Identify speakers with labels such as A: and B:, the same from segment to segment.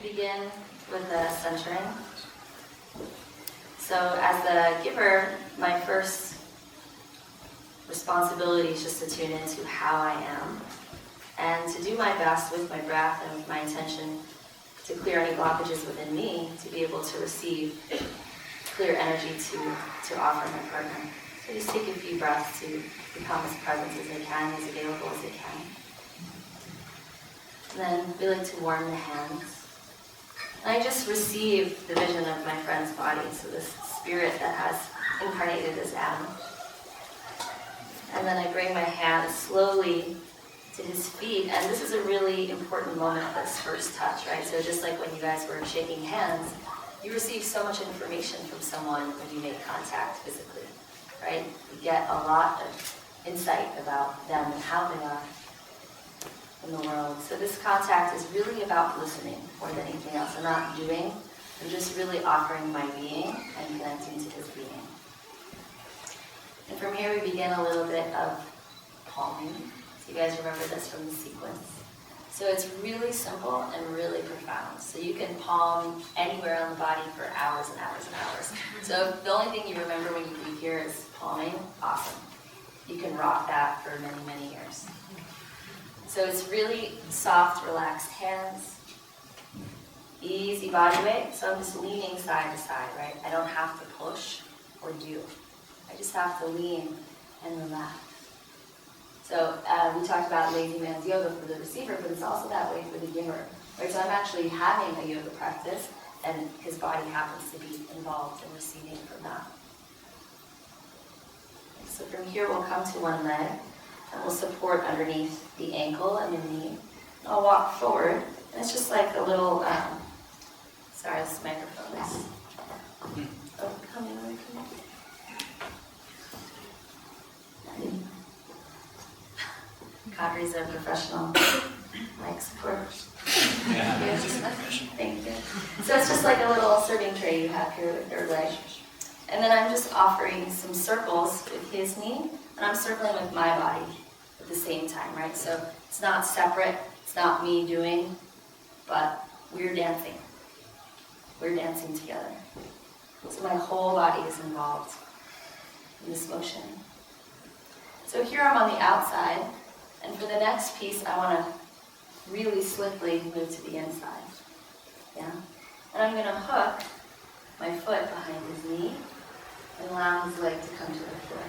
A: begin with the centering. So as the giver, my first responsibility is just to tune into how I am and to do my best with my breath and with my intention to clear any blockages within me to be able to receive clear energy to offer my partner. So just take a few breaths to become as present as I can, as available as I can. And then we like to warm the hands. And I just receive the vision of my friend's body, so this spirit that has incarnated as Adam. And then I bring my hands slowly to his feet, and this is a really important moment, this first touch, right? So just like when you guys were shaking hands, you receive so much information from someone when you make contact physically, right? You get a lot of insight about them and how they are in the world. So this contact is really about listening more than anything else. I'm not doing, I'm just really offering my being and connecting to his being. And from here we begin a little bit of palming. So you guys remember this from the sequence. So it's really simple and really profound. So you can palm anywhere on the body for hours and hours and hours. So if the only thing you remember when you leave here is palming, awesome. You can rock that for many, many years. So it's really soft, relaxed hands, easy body weight. So I'm just leaning side to side, right? I don't have to push or do. I just have to lean and relax. So we talked about lazy man's yoga for the receiver, but it's also that way for the giver. Right? So I'm actually having a yoga practice, and his body happens to be involved in receiving from that. So from here we'll come to one leg, and we'll support underneath the ankle and the knee. And I'll walk forward, and it's just like a little, sorry, this microphone is, oh, coming. Kadri's a professional mic support.
B: Yeah.
A: Thank you. So it's just like a little serving tray you have here with your leg. And then I'm just offering some circles with his knee, and I'm circling with my body at the same time, right? So it's not separate, it's not me doing, but we're dancing. We're dancing together. So my whole body is involved in this motion. So here I'm on the outside, and for the next piece, I want to really swiftly move to the inside. Yeah? And I'm going to hook my foot behind his knee and allow his leg to come to the floor.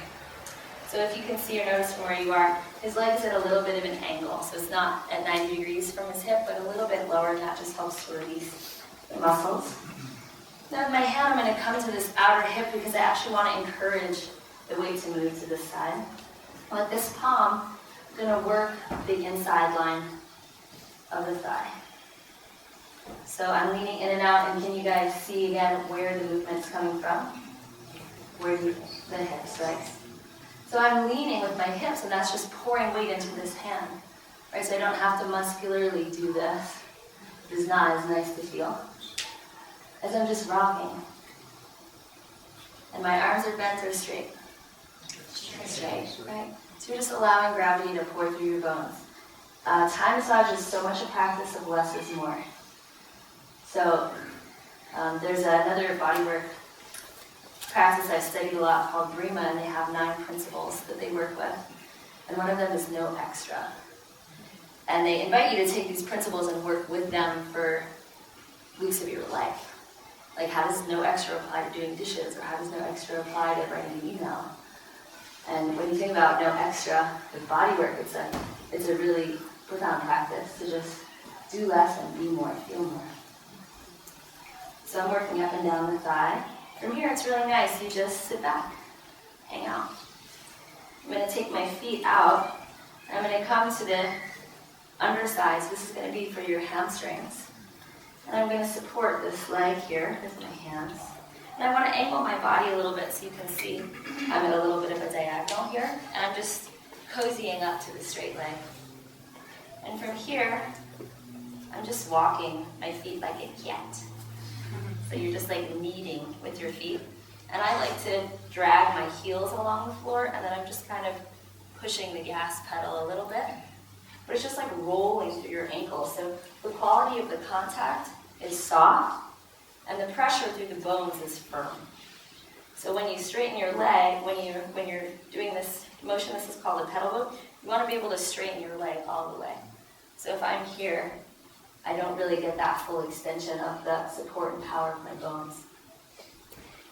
A: So if you can see or notice from where you are, his leg is at a little bit of an angle. So it's not at 90 degrees from his hip, but a little bit lower, and that just helps to release the muscles. Now with my hand, I'm going to come to this outer hip because I actually want to encourage the weight to move to this side. And with this palm, I'm going to work the inside line of the thigh. So I'm leaning in and out, and can you guys see again where the movement's coming from? Where the hips, right? So I'm leaning with my hips, and that's just pouring weight into this hand, right? So I don't have to muscularly do this. It's not as nice to feel. As I'm just rocking. And my arms are bent or straight. Straight, right? So you're just allowing gravity to pour through your bones. Thai massage is so much a practice of less is more. So there's another bodywork practice I've studied a lot called Brima, and they have 9 principles that they work with. And one of them is no extra. And they invite you to take these principles and work with them for weeks of your life. Like, how does no extra apply to doing dishes, or how does no extra apply to writing an email? And when you think about no extra with body work, it's a really profound practice to just do less and be more, feel more. So I'm working up and down the thigh. From here, it's really nice. You just sit back, hang out. I'm going to take my feet out, and I'm going to come to the underside. So this is going to be for your hamstrings. And I'm going to support this leg here with my hands. And I want to angle my body a little bit so you can see I'm at a little bit of a diagonal here. And I'm just cozying up to the straight leg. And from here, I'm just walking my feet like a cat. So you're just like kneading with your feet. And I like to drag my heels along the floor, and then I'm just kind of pushing the gas pedal a little bit. But it's just like rolling through your ankles. So the quality of the contact is soft, and the pressure through the bones is firm. So when you straighten your leg, when you're doing this motion, this is called a pedal move, you want to be able to straighten your leg all the way. So if I'm here, I don't really get that full extension of the support and power of my bones.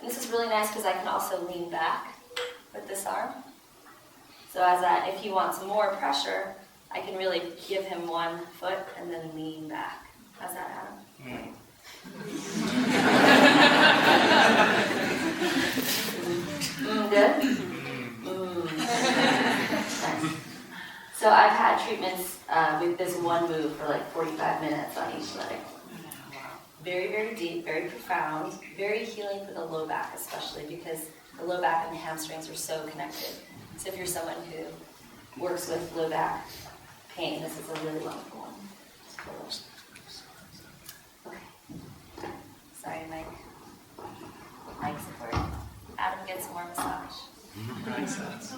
A: And this is really nice because I can also lean back with this arm. So if he wants more pressure, I can really give him one foot and then lean back. How's that, Adam? Good? Nice. So I've had treatments with this one move for like 45 minutes on each leg. Very, very deep, very profound, very healing for the low back especially, because the low back and the hamstrings are so connected. So if you're someone who works with low back pain, this is a really wonderful one. Okay. Sorry, Mike. Mike support. Adam gets more massage.
B: Makes sense.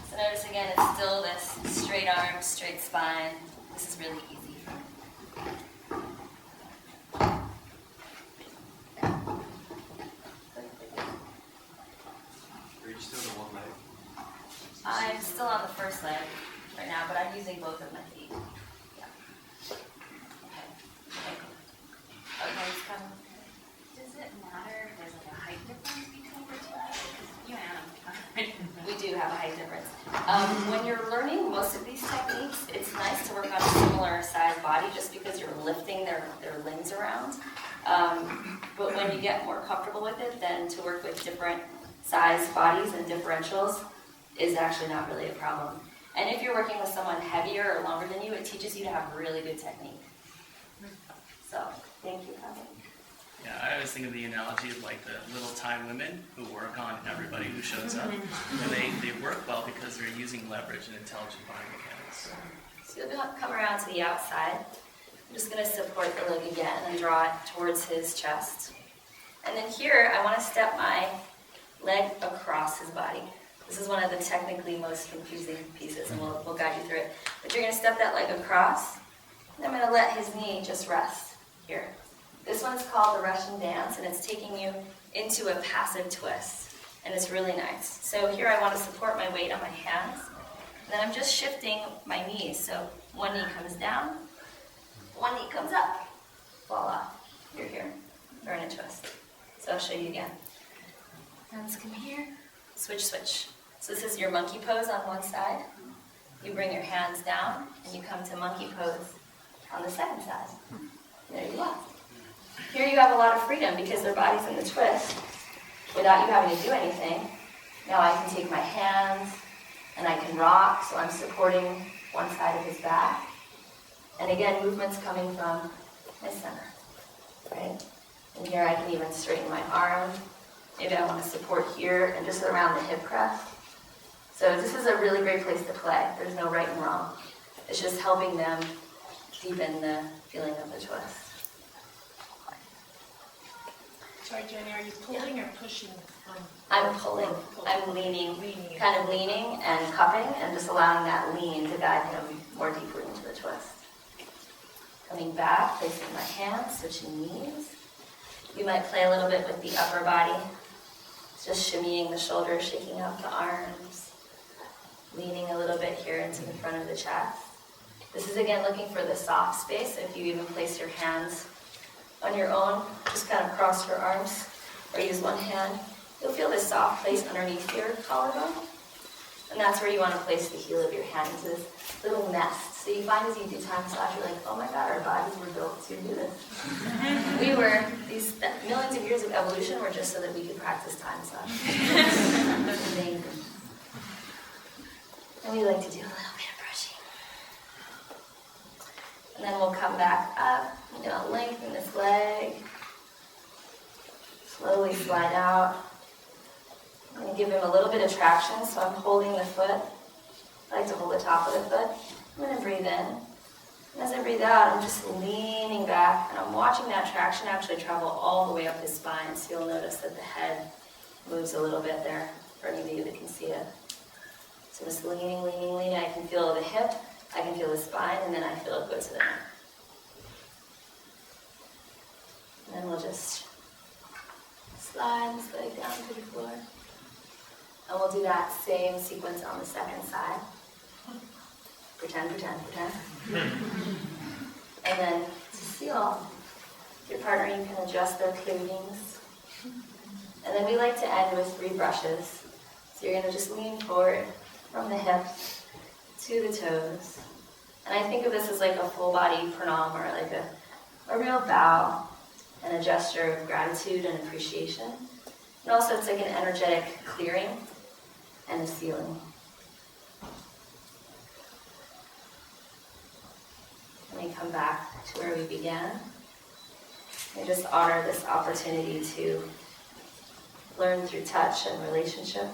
A: So notice again, it's still this straight arm, straight spine. This is really easy.
B: Are you still on one leg?
A: I'm still on the first leg right now, but I'm using both of my feet. Yeah. Okay, it's coming.
C: Does it matter if there's like a height difference between the two? You and Adam.
A: We do have a height difference. When you're learning most of these techniques, it's nice to work on a similar size body just because you're lifting their limbs around. But when you get more comfortable with it, then to work with different size bodies and differentials is actually not really a problem. And if you're working with someone heavier or longer than you, it teaches you to have really good technique. So, thank you, Kevin.
D: Yeah, I always think of the analogy of like the little Thai women who work on everybody who shows up. And they work well because they're using leverage and intelligent body mechanics.
A: So you'll come around to the outside. I'm just going to support the leg again and draw it towards his chest. And then here, I want to step my leg across his body. This is one of the technically most confusing pieces, and we'll guide you through it. But you're going to step that leg across, and I'm going to let his knee just rest here. This one's called the Russian dance, and it's taking you into a passive twist, and it's really nice. So here I want to support my weight on my hands, and then I'm just shifting my knees. So one knee comes down, one knee comes up. Voila, you're here. We're in a twist. So I'll show you again. Hands come here, switch, switch. So this is your monkey pose on one side. You bring your hands down, and you come to monkey pose on the second side. There you are. Here you have a lot of freedom because their body's in the twist without you having to do anything. Now I can take my hands and I can rock, so I'm supporting one side of his back. And again, movement's coming from my center, right? And here I can even straighten my arm. Maybe I want to support here and just around the hip crest. So this is a really great place to play. There's no right and wrong. It's just helping them deepen the feeling of the twist.
E: Sorry, Jenny, are you pulling or pushing?
A: I'm pulling. I'm leaning, kind of leaning and cupping and just allowing that lean to guide him more deeply into the twist. Coming back, placing my hands, switching knees. You might play a little bit with the upper body. Just shimmying the shoulders, shaking out the arms. Leaning a little bit here into the front of the chest. This is again looking for the soft space. So if you even place your hands on your own, just kind of cross your arms or use one hand, you'll feel this soft place underneath your collarbone. And that's where you want to place the heel of your hand into this little nest. So you find as you do Thai massage, you're like, oh my God, our bodies were built to do this. These millions of years of evolution were just so that we could practice Thai massage. That's amazing. And we like to do a little bit of brushing. And then we'll come back up. I'm going to lengthen this leg. Slowly slide out. I'm going to give him a little bit of traction, so I'm holding the foot. I like to hold the top of the foot. I'm going to breathe in. And as I breathe out, I'm just leaning back, and I'm watching that traction actually travel all the way up his spine, so you'll notice that the head moves a little bit there for any of you that can see it. So just leaning, leaning, leaning. I can feel the hip, I can feel the spine, and then I feel it go to the neck. then we'll just slide this leg down to the floor. And we'll do that same sequence on the second side. Pretend, pretend, pretend. And then to seal, your partner, you can adjust their cleavings. And then we like to end with 3 brushes. So you're going to just lean forward from the hips to the toes. And I think of this as like a full body pranam, or like a real bow and a gesture of gratitude and appreciation. And also it's like an energetic clearing and a sealing. And we come back to where we began. And just honor this opportunity to learn through touch and relationship.